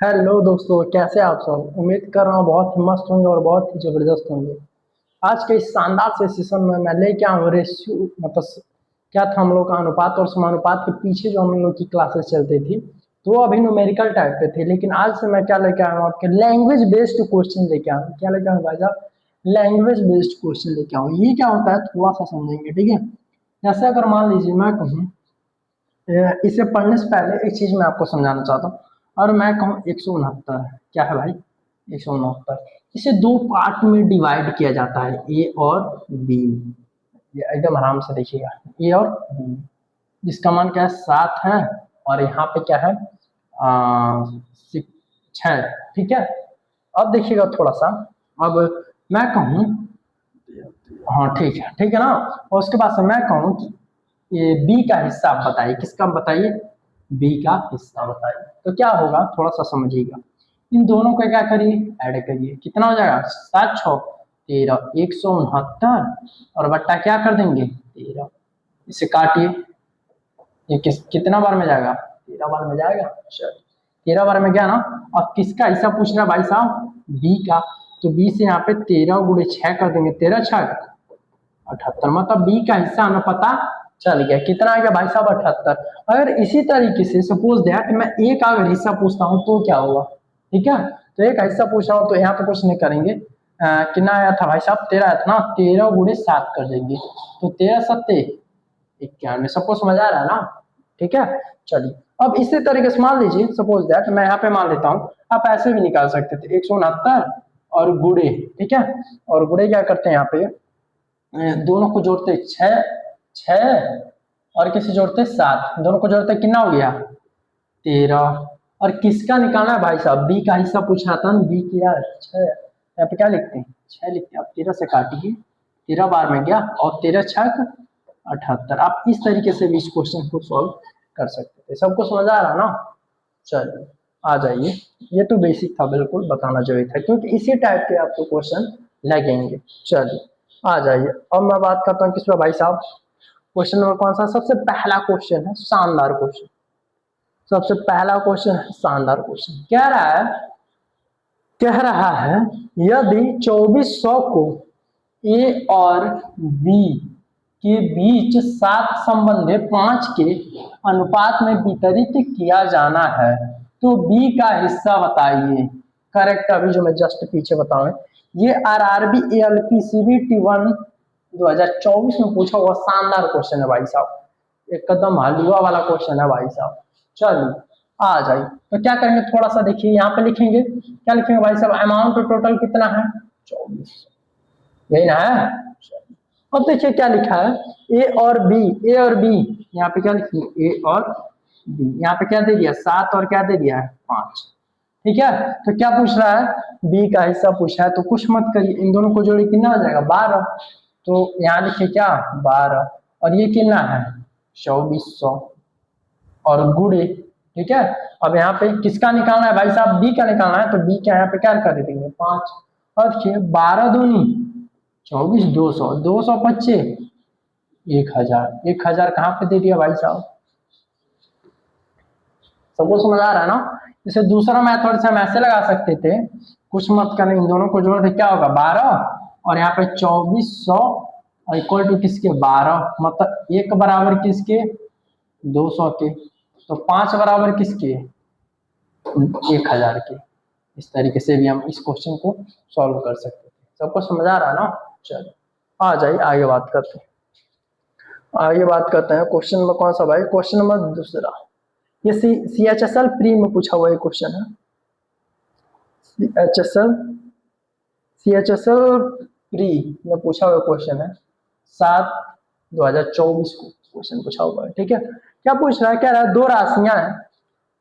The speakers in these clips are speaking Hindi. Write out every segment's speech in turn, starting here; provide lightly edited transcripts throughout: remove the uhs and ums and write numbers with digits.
हेलो दोस्तों, कैसे आप सब। उम्मीद कर रहा हूँ बहुत ही मस्त होंगे और बहुत ही ज़बरदस्त होंगे। आज के इस शानदार से सेशन में मैं लेके आऊँ रेशियो, मतलब क्या था हम लोग का अनुपात और समानुपात के पीछे जो हम लोग की क्लासेस चलती थी, तो वो अभी न्यूमेरिकल टाइप पे थे। लेकिन आज से मैं क्या लेके आया हूँ, आपके लैंग्वेज बेस्ड क्वेश्चन लेके आऊँ। क्या लेके आऊँ भाई साहब? लैंग्वेज बेस्ड क्वेश्चन लेके आऊँ। ये क्या होता है थोड़ा सा समझेंगे, ठीक है। जैसे अगर मान लीजिए मैं कहूँ, इसे पढ़ने से पहले एक चीज मैं आपको समझाना चाहता हूँ। और मैं कहूँ 169, क्या है भाई? 169। इसे दो पार्ट में डिवाइड किया जाता है, ए और बी। ये एकदम आराम से देखिएगा, ए और बी। जिसका मान क्या है, 7 है। और यहाँ पे क्या है, 6। ठीक है। अब देखिएगा थोड़ा सा। अब मैं कहूँ, हाँ ठीक है ना। और उसके बाद से मैं कहूँ कि ये बी का हिस्सा आप बताइए, किसका बताइए? बी का हिस्सा बताइए। तो क्या होगा, थोड़ा सा समझिएगा। इन दोनों को क्या करिए, ऐड करिए। कितना हो जाएगा? 7 6 13, 169। और बट्टा क्या कर देंगे, 13। इसे काटिए। ये कितना बार में जाएगा? 13 बार में जाएगा। चलो, 13 बार में गया ना। और किसका हिस्सा पूछ रहा है भाई साहब? बी का। तो बी से यहाँ पे 13 × 6 कर देंगे, 13 6 78। मतलब बी का हिस्सा हमें पता चल गया। कितना आ गया भाई साहब? 78। अगर इसी तरीके से सपोज दैट मैं ए का अगर हिस्सा पूछता हूँ तो क्या होगा? ठीक है। तो एक हिस्सा पूछ रहा हूँ तो यहाँ पे कुछ नहीं करेंगे। कितना आया था भाई साहब? 13 आया था ना। 13 × 7 कर देंगे। तो 13 7 91। सबको समझ आ रहा है ना? ठीक है। चलिए, अब इसी तरीके से मान लीजिए, सपोज दैट मैं यहाँ पे मान लेता हूँ। आप ऐसे भी निकाल सकते थे, 169 और गुड़े। ठीक है। और गुड़े क्या करते हैं यहाँ पे, दोनों को जोड़ते 6 6, और किसे जोड़ते 7। दोनों को जोड़ते कितना हो गया? 13। और किसका निकालना है भाई साहब? बी का हिस्सा पूछा था ना। बी की यार 6, यहाँ पे क्या लिखते हैं? 6 लिखते हैं। आप 13 से काटिए, 13 बार में गया। और 13 6 78। आप इस तरीके से भी इस क्वेश्चन को सॉल्व कर सकते थे। सबको समझ आ रहा ना? चलिए, आ जाइए। ये तो बेसिक था, बिल्कुल बताना जरूरी था, क्योंकि इसी टाइप के आपको क्वेश्चन लगेंगे। चलिए, आ जाइए। अब मैं बात करता हूँ किस पे भाई साहब? क्वेश्चन नंबर कौन सा? सबसे पहला क्वेश्चन है शानदार क्वेश्चन। सबसे पहला क्वेश्चन है शानदार क्वेश्चन। कह रहा है यदि 2400 को ए और बी के बीच 7 संबंधित 5 के अनुपात में वितरित किया जाना है तो बी का हिस्सा बताइए। करेक्ट। अभी जो मैं जस्ट पीछे बताऊं, ये आरआरबी एएलपी सीबीटी 1 2024 में पूछा हुआ शानदार क्वेश्चन है भाई साहब। एकदम हलवा वाला क्वेश्चन है भाई साहब। चलिए, आ जाइए। तो क्या करेंगे, थोड़ा सा देखिए, यहाँ पे लिखेंगे। क्या लिखेंगे भाई साहब? अमाउंट टोटल कितना है? 2400। यही ना है? अब देखिए क्या लिखा है, ए और बी। ए और बी, यहाँ पे क्या लिखिए? ए और बी। यहाँ पे क्या दे दिया? 7 और क्या दे दिया है? 5। ठीक है। तो क्या पूछ रहा है? बी का हिस्सा पूछा है। तो कुछ मत करिए, इन दोनों को जोड़िए, कितना हो जाएगा? 12। तो यहाँ लिखिए क्या? 12। और ये कितना है? 2400। और गुड़े। ठीक है। अब यहाँ पे किसका निकालना है भाई साहब? बी का निकालना है। तो बी का यहाँ पे क्या कर देंगे? 5। और देखिए 12 दूनी 24, 200, 225, 1000। 1000 कहाँ पे दे दिया भाई साहब? सबको समझ आ रहा है ना? इसे दूसरा मेथड से हम ऐसे लगा सकते थे, कुछ मत करने, इन दोनों को जोड़ दे, क्या होगा? 12। और यहाँ पे 2400 और इक्वल टू किसके? 12। मतलब एक बराबर किसके? 200 के। तो 5 बराबर किसके? 1000 के। इस तरीके से भी हम इस क्वेश्चन को सॉल्व कर सकते थे। सबको समझ आ रहा है ना? चलो, आ जाइए आगे बात करते हैं। आगे बात करते हैं क्वेश्चन नंबर कौन सा भाई? क्वेश्चन नंबर दूसरा। ये CHSL प्री में पूछा हुआ क्वेश्चन है। CHSL CHSL प्री में पूछा हुआ क्वेश्चन है। 7/2024 को क्वेश्चन पूछा हुआ है। ठीक है। क्या पूछ रहा है? कह रहा है दो राशियां हैं,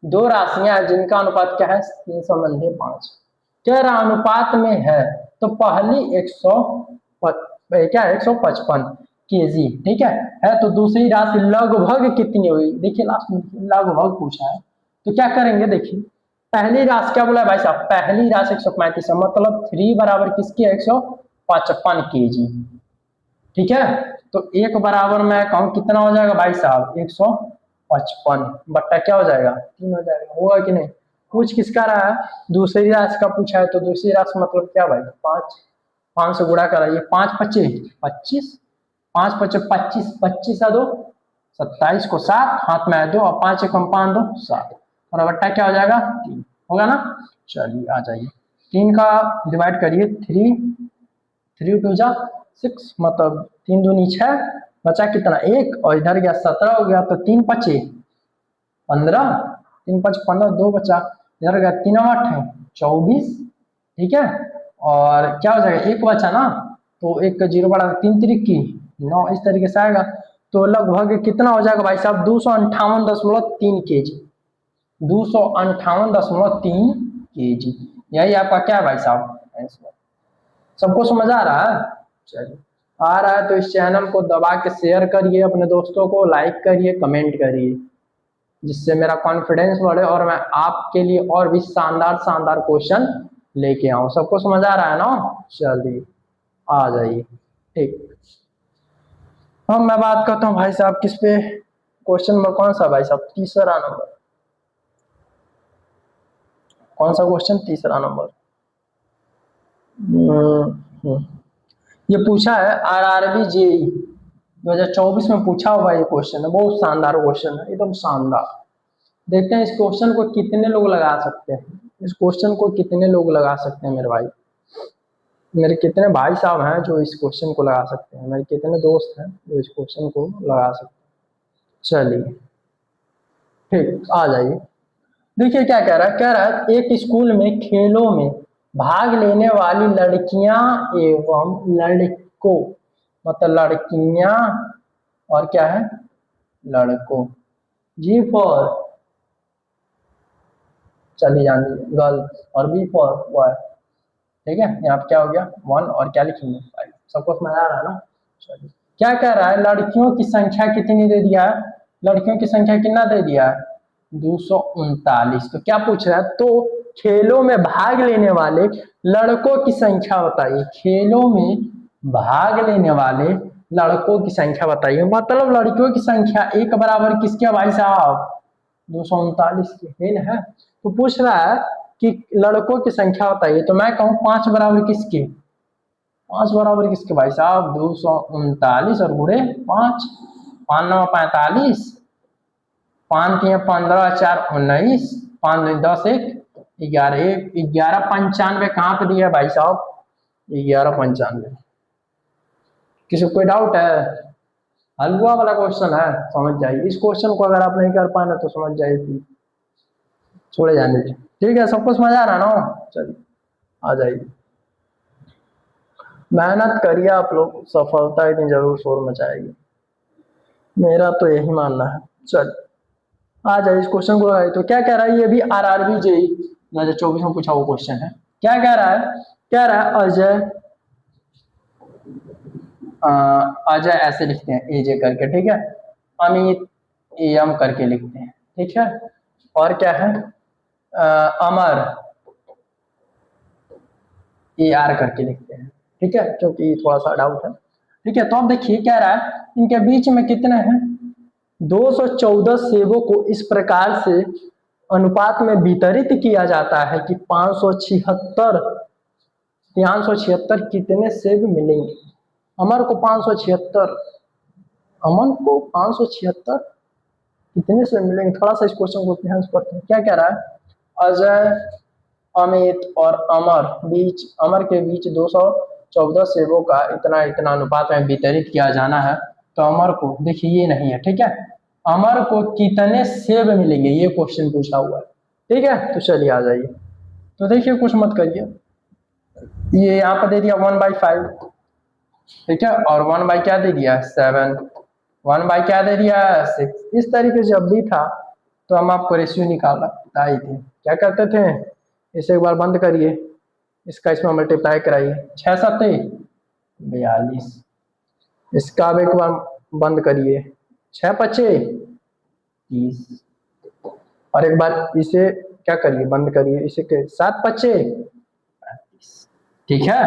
दो राशियां हैं जिनका अनुपात क्या है? 3/5। कह रहा अनुपात में है तो पहली 100 क्या है? 155 केजी। ठीक है। तो दूसरी राशि लगभग कितनी हुई? देखिए लास्ट में लगभग पूछा है। तो क्या करेंगे, देखिए पहली राशि क्या बोला है भाई साहब? पहली राशि 135 है, मतलब 3 बराबर किसकी है? 155 केजी। ठीक है। तो एक बराबर मैं कहूँ कितना हो जाएगा भाई साहब? 155 बट्टा क्या हो जाएगा? 3 हो जाएगा। होगा कि नहीं? पूछ किसका रहा है, दूसरी राशि का पूछा है, तो दूसरी राशि मतलब क्या भाई, 5, 5 से गुणा कराइए, 5 पच्चे 25, 5 पच्चे 25, 25 आ 2 27 को 7 हाथ में आए 2 और 5 एकम 5 2 7 और बट्टा क्या हो जाएगा 3 होगा ना। चलिए आ जाइए, 3 का डिवाइड करिए 3 टू जा 6 मतलब 3 दूनी 6 बचा कितना 1 और इधर गया 17 हो गया, तो 3 पच्चे 15, 3 5 15 2 बचा, इधर गया 3 8 है 24, ठीक है। और क्या हो जाएगा 1 बचा ना, तो 1 का 0 बढ़ा 3 3 की 9, इस तरीके से आएगा। तो लगभग कितना हो जाएगा भाई साहब 258.3 kg, 258.3 kg, यही आपका क्या है भाई साहब आंसर। सबको समझ आ रहा है, चलिए आ रहा है तो इस चैनल को दबा के शेयर करिए, अपने दोस्तों को लाइक करिए, कमेंट करिए, जिससे मेरा कॉन्फिडेंस बढ़े और मैं आपके लिए और भी शानदार शानदार क्वेश्चन लेके आऊं। सबको समझ आ रहा है ना, चलिए आ जाइए ठीक। अब मैं बात करता हूँ भाई साहब किस पे, क्वेश्चन नंबर कौन सा भाई साहब, तीसरा नंबर, कौन सा क्वेश्चन, तीसरा नंबर। ये पूछा है आरआरबी जेई 2024 में पूछा हुआ ये क्वेश्चन है, बहुत शानदार क्वेश्चन है, एकदम शानदार। देखते हैं इस क्वेश्चन को कितने लोग लगा सकते हैं, इस क्वेश्चन को कितने लोग लगा सकते हैं मेरे भाई, मेरे कितने भाई साहब हैं जो इस क्वेश्चन को लगा सकते हैं, मेरे कितने दोस्त हैं जो इस क्वेश्चन को लगा सकते हैं। चलिए ठीक आ जाइए, देखिए क्या कह रहा है, कह रहा है एक स्कूल में खेलों में भाग लेने वाली लड़कियां एवं लड़कों, मतलब लड़कियां और क्या है लड़कों, जी फॉर चलिए जान लीजिए गर्ल्स और बी फॉर बॉय, ठीक है। यहाँ पे क्या हो गया 1 और क्या लिखेंगे 5, सबको समझ आ रहा है ना। चलिए क्या कह रहा है, लड़कियों की संख्या कितनी दे दिया है, लड़कियों की संख्या कितना दे दिया है 239। तो क्या पूछ रहा है, तो खेलों में भाग लेने वाले लड़कों की संख्या बताइए, खेलों में भाग लेने वाले लड़कों की संख्या बताइए, मतलब लड़कियों की संख्या एक बराबर किसके भाई साहब 239 के है। तो पूछ रहा है कि लड़कों की संख्या बताइए, तो मैं कहूँ 5 बराबर किसके, 5 बराबर किसके भाई साहब 239 और गुणे 5, 5 9 45, 5 3 15 4 19, 5 2 10 1 11, 1195 कहाँ पे दिया भाई साहब 1195। किसी को कोई डाउट है, हलवा वाला क्वेश्चन है, समझ जाइए इस क्वेश्चन को, अगर आप नहीं कर पाए ना तो समझ जाइए कि छोड़े जाने दीजिए, ठीक है। सबको समझ आ रहा ना, चलिए आ जाइए, मेहनत करिए आप लोग, सफलता इतनी जरूर शोर मचाएगी, मेरा तो यही मानना है। चलिए आ जाइए इस क्वेश्चन को लगाइए, तो क्या कह रहा है, ये भी आरआरबी जेई 2024 में पूछा हुआ क्वेश्चन है। क्या कह रहा है, कह रहा है अजय, अजय ऐसे लिखते हैं एजे करके, ठीक है, अमित एम करके लिखते हैं, ठीक है, और क्या है अमर ए आर करके लिखते हैं, ठीक है, क्योंकि थोड़ा सा डाउट है, ठीक है। तो अब देखिए क्या रहा है, इनके बीच में कितने हैं 214 सेबों को इस प्रकार से अनुपात में वितरित किया जाता है कि 576, 576 कितने सेब मिलेंगे, अमर को 576, अमन को 576 कितने सेब मिलेंगे, थोड़ा सा इस क्वेश्चन को ध्यान से पढ़ते हैं। क्या कह रहा है, अजय अमित और अमर के बीच 214 सेबों का इतना इतना अनुपात में वितरित किया जाना है, तो अमर को देखिए ये नहीं है, ठीक है, अमर को कितने सेब मिलेंगे ये क्वेश्चन पूछा हुआ है, ठीक है। तो चलिए आ जाइए, तो देखिए कुछ मत करिए, ये यहाँ पर दे दिया 1/5, ठीक है, और 1 क्या दे दिया 7, 1 क्या दे दिया 6, इस तरीके से जब भी था तो हम आपको रेशियो निकाला बताए थे, क्या करते थे, इसे एक बार बंद करिए, इसका इसमें मल्टीप्लाई कराइए, 6 7 42, इसका अब एक बार बंद करिए, 6 5 30, और एक बार इसे क्या करिए बंद करिए, इसे 7 5 35, ठीक है,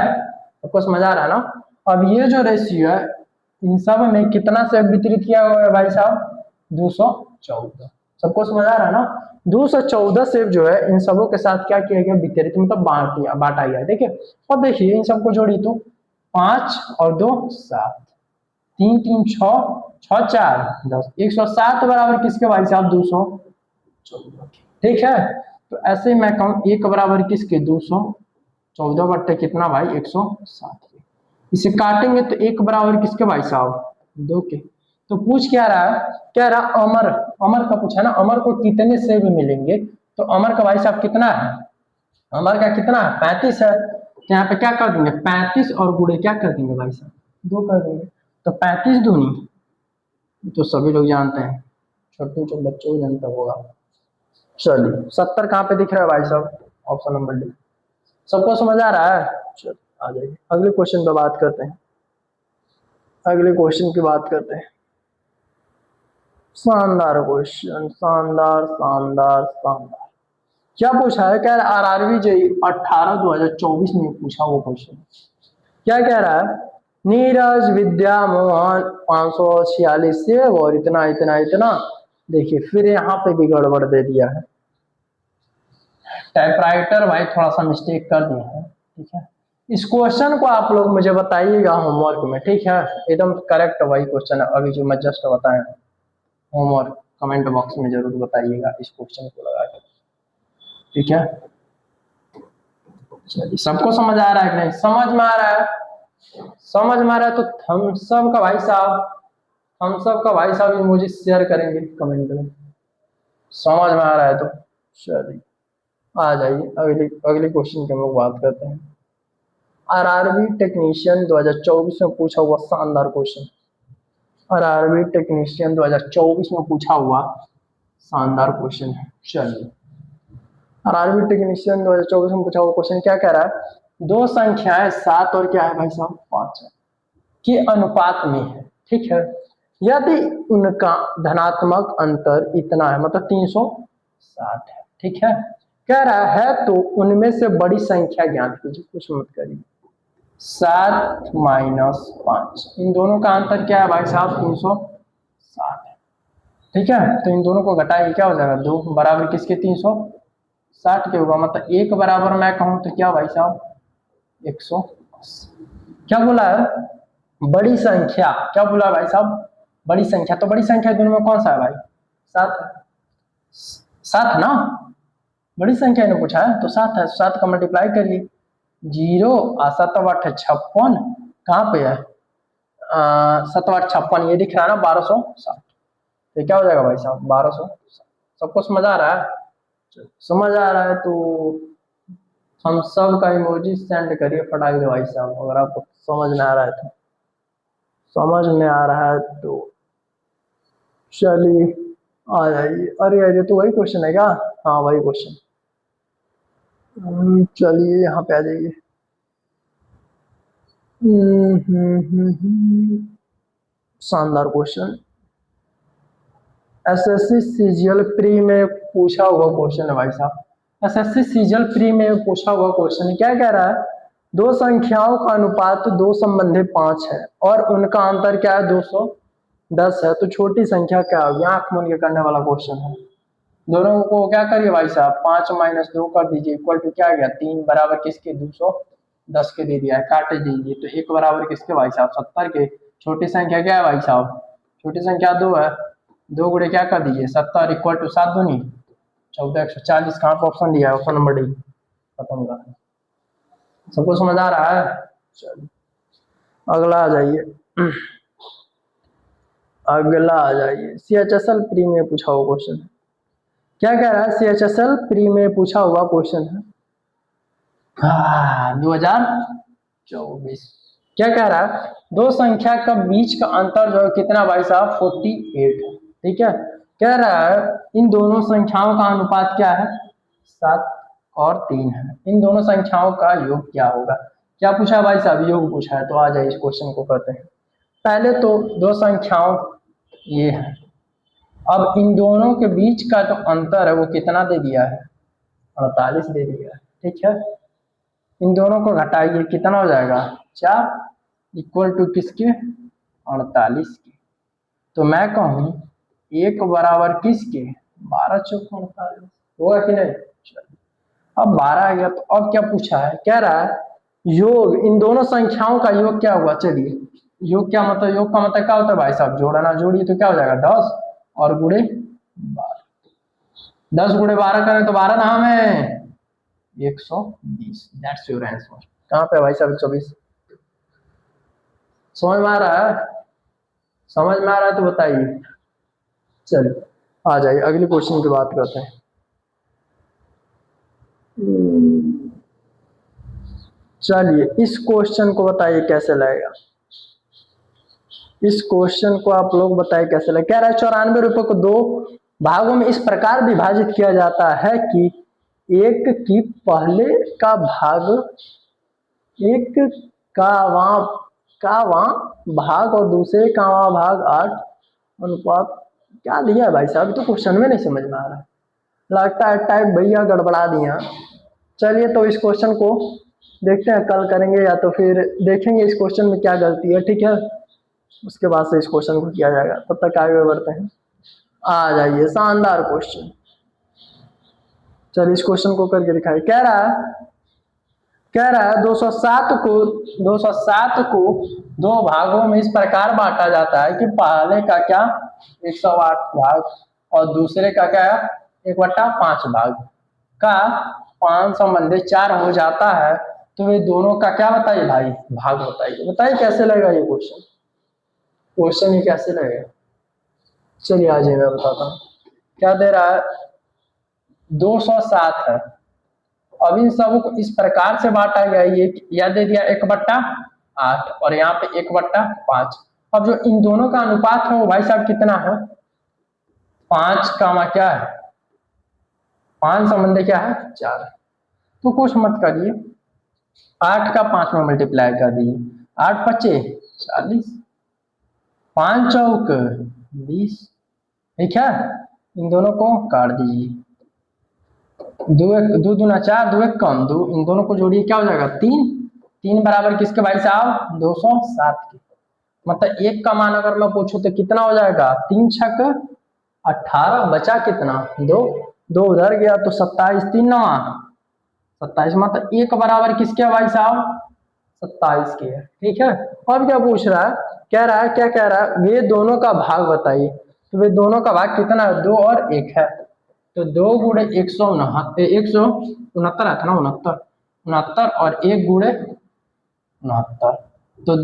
आपको समझ आ रहा है ना। अब ये जो रेशियो है इन सब में कितना से वितरित किया हुआ है भाई साहब 214, सबको समझ आ रहा है ना। 214 से जो है इन सबों के साथ क्या किया गया, वितरित मतलब बांटा गया। ठीक है, अब देखिए इन सबको जोड़िए तो 5 और 2 7, 3 3 6, 6 4 10, 107 बराबर किसके भाई साहब 214। ठीक है, तो ऐसे मैं कहूँ एक बराबर किसके 214 बट्टे कितना भाई 107 के। इसे काटेंगे तो एक बराबर किसके भाई साहब 2 के। तो पूछ क्या रहा है, क्या रहा अमर, अमर का पूछा ना, अमर को कितने सेब मिलेंगे। तो अमर का भाई साहब कितना है, अमर का कितना है 35 है। तो यहाँ पे क्या कर देंगे 35 और गुणे क्या कर देंगे भाई साहब 2 कर देंगे। तो 35 दूनी तो सभी लोग जानते हैं, छोटे छोटे बच्चों को जानता होगा। चलिए 70 कहाँ पे दिख रहा है भाई साहब, ऑप्शन नंबर डी। सबको समझ आ रहा है। चलिए आ जाइए अगले क्वेश्चन पे बात करते हैं, अगले क्वेश्चन की बात करते हैं। शानदार क्वेश्चन, शानदार शानदार शानदार। क्या पूछा है, क्या आरआरबी जेई 18/2024 में पूछा वो क्वेश्चन। क्या कह रहा है, नीरज विद्या मोहन 546 से और इतना इतना इतना। देखिए फिर यहाँ पे भी गड़बड़ दे दिया है, टाइपराइटर भाई थोड़ा सा मिस्टेक कर दिया है। ठीक है, इस क्वेश्चन को आप लोग मुझे बताइएगा होमवर्क में। ठीक है, एकदम करेक्ट वही क्वेश्चन है अभी जो मैं जस्ट बताया, होमवर्क कमेंट बॉक्स में जरूर बताइएगा इस क्वेश्चन को लगा के। ठीक है, चलिए सबको समझ आ रहा है कि नहीं, समझ में आ रहा है, समझ में आ रहा है तो थम्स अप का भाई साहब, थम्स अप का भाई साहब इमोजी शेयर करेंगे कमेंट में, समझ में आ रहा है तो। चलिए आ जाइए अगले अगले क्वेश्चन की हम लोग बात करते हैं। आरआरबी टेक्नीशियन 2024 में पूछा हुआ शानदार क्वेश्चन, आरआरबी टेक्नीशियन 2024 में पूछा हुआ शानदार क्वेश्चन है। चलिए आरआरबी टेक्नीशियन 2024 में पूछा हुआ क्वेश्चन क्या कह रहा है, दो संख्याएं 7 और क्या है भाई साहब 5 है के अनुपात में है। ठीक है, यदि उनका धनात्मक अंतर इतना है मतलब 360 है। ठीक है, कह रहा है तो उनमें से बड़ी संख्या ज्ञात कीजिए, कुछ मत करिए। 7 माइनस 5, इन दोनों का अंतर क्या है भाई साहब 360 है। ठीक है, तो इन दोनों को घटाइए क्या हो जाएगा 2 बराबर किसके 360 के होगा, मतलब एक बराबर मैं कहूँ तो क्या भाई साहब 180। क्या बोला है बड़ी संख्या, क्या बोला भाई साहब बड़ी संख्या, तो बड़ी संख्या दोनों में कौन सा है भाई 7, 7 ना, बड़ी संख्या ने पूछा है तो 7 है, 7 का मल्टीप्लाई करिए 0 और 7 8 56 कहाँ पे है 7 8 56 ये दिख रहा है ना 1260। तो क्या हो जाएगा भाई साहब 1260। सबको समझ आ रहा है, समझ आ रहा है तो हम सब का इमोजी सेंड करिए फटाक दे भाई साहब, अगर आपको समझ में आ रहा है तो, समझ में आ रहा है तो चलिए आ जाइए। अरे अरे तो वही क्वेश्चन है क्या, हाँ वही क्वेश्चन। चलिए यहाँ पे आ जाइए। शानदार क्वेश्चन, एसएससी सीजीएल प्री में पूछा हुआ क्वेश्चन है भाई साहब, एसएससी सीजीएल प्री में पूछा हुआ क्वेश्चन क्या कह रहा है, दो संख्याओं का अनुपात 2 संबंधी 5 है और उनका अंतर क्या है 210 है, तो छोटी संख्या क्या होगी, आंख मूंद के करने वाला क्वेश्चन है। दोनों को क्या करिए भाई साहब 5 माइनस 2 कर दीजिए इक्वल टू क्या आ गया 3 बराबर किसके 210 के दे दिया है, काट दीजिए तो एक बराबर किसके भाई साहब 70 के। छोटी संख्या क्या है भाई साहब, छोटी संख्या 2 है, 2 गुणे क्या कर दीजिए 70 इक्वल टू 7 दूनी 14 140 कहाँ पर ऑप्शन दिया है ऑप्शन नंबर डी, खत्म कर। सबको समझ आ रहा है। चलिए अगला आ जाइए, अगला आ जाइए सीएचएसएल प्री में पूछा हुआ क्वेश्चन है। क्या कह रहा है सीएचएसएल प्री में पूछा हुआ क्वेश्चन है 2024, क्या कह रहा है दो संख्या का बीच का अंतर जो है कितना भाई साहब 48। ठीक है, कह रहा है इन दोनों संख्याओं का अनुपात क्या है 7 और 3 है, इन दोनों संख्याओं का योग क्या होगा। क्या पूछा है भाई साहब योग पूछा है, तो आ जाए इस क्वेश्चन को करते हैं। पहले तो दो संख्याओं ये है, अब इन दोनों के बीच का जो अंतर है वो कितना दे दिया है 48 दे दिया है। ठीक है, इन दोनों को घटाइए कितना हो जाएगा 4 इक्वल टू किसके 48 के। तो मैं कहूँ एक बराबर किसके 12 चौक 48 होगा कि नहीं। अब 12 आ गया, तो अब क्या पूछा है, कह रहा है योग इन दोनों संख्याओं का योग क्या हुआ। चलिए योग क्या मतलब, योग का मतलब क्या होता है भाई साहब, जोड़ना, जोड़िए तो क्या हो जाएगा 10 और गुणे 12, 10 गुणे 12 करें तो 12 नाम है 120। That's your answer. कहाँ पे भाई साहब 120। समझ में आ रहा है, समझ में आ रहा है तो बताइए। चलिए आ जाइए अगले क्वेश्चन की बात करते हैं। चलिए इस क्वेश्चन को बताइए कैसे लगेगा। इस क्वेश्चन को आप लोग बताइए कैसे लगेगा। कह रहा है 94 रुपए को दो भागों में इस प्रकार विभाजित किया जाता है कि एक की पहले का भाग एक कावां भाग और दूसरे कावां भाग 8 अनुपात। क्या दिया है भाई साहब, तो क्वेश्चन में नहीं समझ में आ रहा है, लगता है टाइप भैया गड़बड़ा दिया। चलिए तो इस क्वेश्चन को देखते हैं, कल करेंगे या तो फिर देखेंगे इस क्वेश्चन में क्या गलती है, ठीक है, उसके बाद से इस क्वेश्चन को किया जाएगा। तब तक आगे बढ़ते हैं। आ जाइए शानदार क्वेश्चन। चलिए इस क्वेश्चन को करके दिखाइए। कह रहा है 207 को दो भागों में इस प्रकार बांटा जाता है कि पहले का क्या 108 भाग और दूसरे का क्या 1/5 भाग का 5 संबंधित 4 हो जाता है। तो ये दोनों का क्या बताइए भाई, भाग बताइए। बताइए कैसे लगेगा ये क्वेश्चन, क्वेश्चन ये कैसे लगेगा। चलिए आ जाइए मैं बताता हूँ। क्या दे रहा है 207 है, अब इन सब को इस प्रकार से बांटा गया, ये या दे दिया 1/8 और यहाँ पे 1/5। अब जो इन दोनों का अनुपात है वो भाई साहब कितना है, 5 का क्या है 5 संबंध क्या है 4। तो कुछ मत करिए, 8 का 5 में मल्टीप्लाई कर दीजिए, 8 पच्चे 40, 5 चौक 20, ठीक है। इन दोनों को काट दीजिए, 2 दूना 4, 2 1 कम 2, इन दोनों को जोड़िए क्या हो जाएगा 3, 3 बराबर किसके भाई साहब 207 के। मतलब एक का मान अगर मैं पूछूं तो कितना हो जाएगा 3 छक 18, बचा कितना 2, 2 उधर गया तो 27, 3 9 27, मतलब एक बराबर किसके भाई साहब 27 के है, ठीक है। अब क्या पूछ रहा है, क्या कह रहा है वे दोनों का भाग बताइए। तो वे दोनों का भाग कितना है 2 और 1 है, तो 2 गुणे 169 है था ना 69 और 1 गुणे 69, तो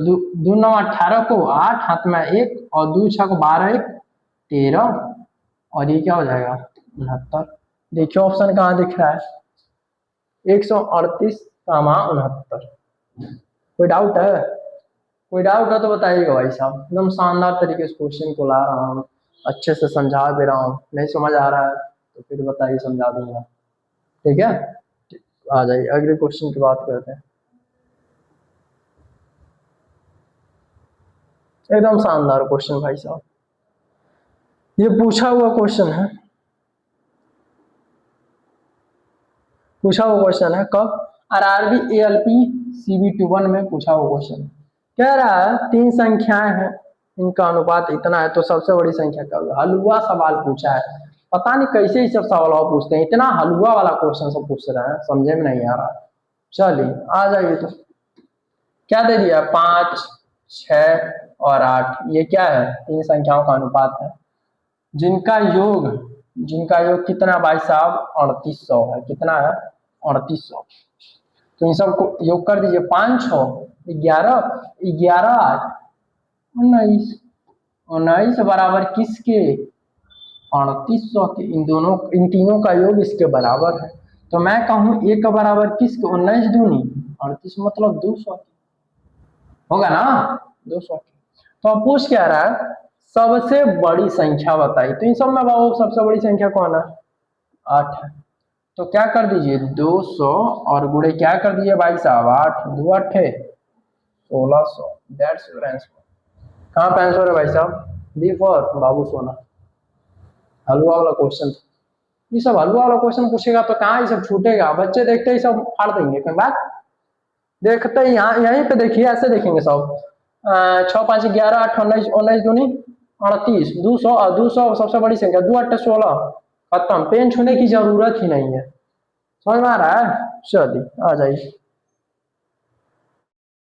2 9 18 को 8 हाथ में 1 और 2 6 12 1 13 और ये क्या हो जाएगा 69। देखिए ऑप्शन कहाँ दिख रहा है 138 का 69। कोई डाउट है, कोई डाउट है तो बताइएगा भाई साहब। एकदम शानदार तरीके से क्वेश्चन को ला रहा हूँ, अच्छे से समझा दे रहा हूँ। नहीं समझ आ रहा है तो फिर बताइए, समझा दूंगा, ठीक है। आ जाइए अगले क्वेश्चन की बात करते हैं। एकदम शानदार क्वेश्चन भाई साहब, ये पूछा हुआ क्वेश्चन है, कब आरआरबी एएलपी CB21 में पूछा हुआ क्वेश्चन। कह रहा है 3 संख्याएं हैं, इनका अनुपात इतना है, तो सबसे बड़ी संख्या क्या होगी। हलवा सवाल पूछा है, पता नहीं कैसे ही सब सवाल पूछते हैं, इतना हलवा वाला क्वेश्चन सब पूछ रहे हैं, समझे में नहीं आ रहा। चलिए आ जाइए, तो क्या दे दिया 5 6 और 8, ये क्या है 3 संख्याओं का अनुपात है जिनका योग कितना भाई साहब 3800 है। कितना है 3800। तो इन सबको योग कर दीजिए, 5 6 11 11 8 19 19 बराबर किसके 3800 के। इन तीनों का योग इसके बराबर है। तो मैं कहूँ एक का बराबर किसके 19 दूनी 38, मतलब 200 होगा ना 200 की। तो अब पूछ क्या रहा है सबसे बड़ी संख्या बताइए। तो इन सब में बाबू सबसे बड़ी संख्या कौन है 8 है। तो क्या कर दीजिए 200 और गुणे क्या कर दीजिए भाई साहब 8 2 8 1600। That's your answer. कहाँ पे आंसर है भाई साहब बी फॉर बाबू सोना। हलवा वाला क्वेश्चन, ये सब हलवा वाला क्वेश्चन पूछेगा तो कहाँ ये सब छूटेगा, बच्चे देखते ही सब फाड़ देंगे। कहीं बात देखते ही यहाँ यहीं पे देखिए, ऐसे देखेंगे सब 6 5 11 8 19 19 दूनी 38 200 और 200 सबसे बड़ी संख्या 2 8 16 खत्म, पेन छूने की जरूरत ही नहीं है। समझ में आ रहा है? चलिए आ जाइए।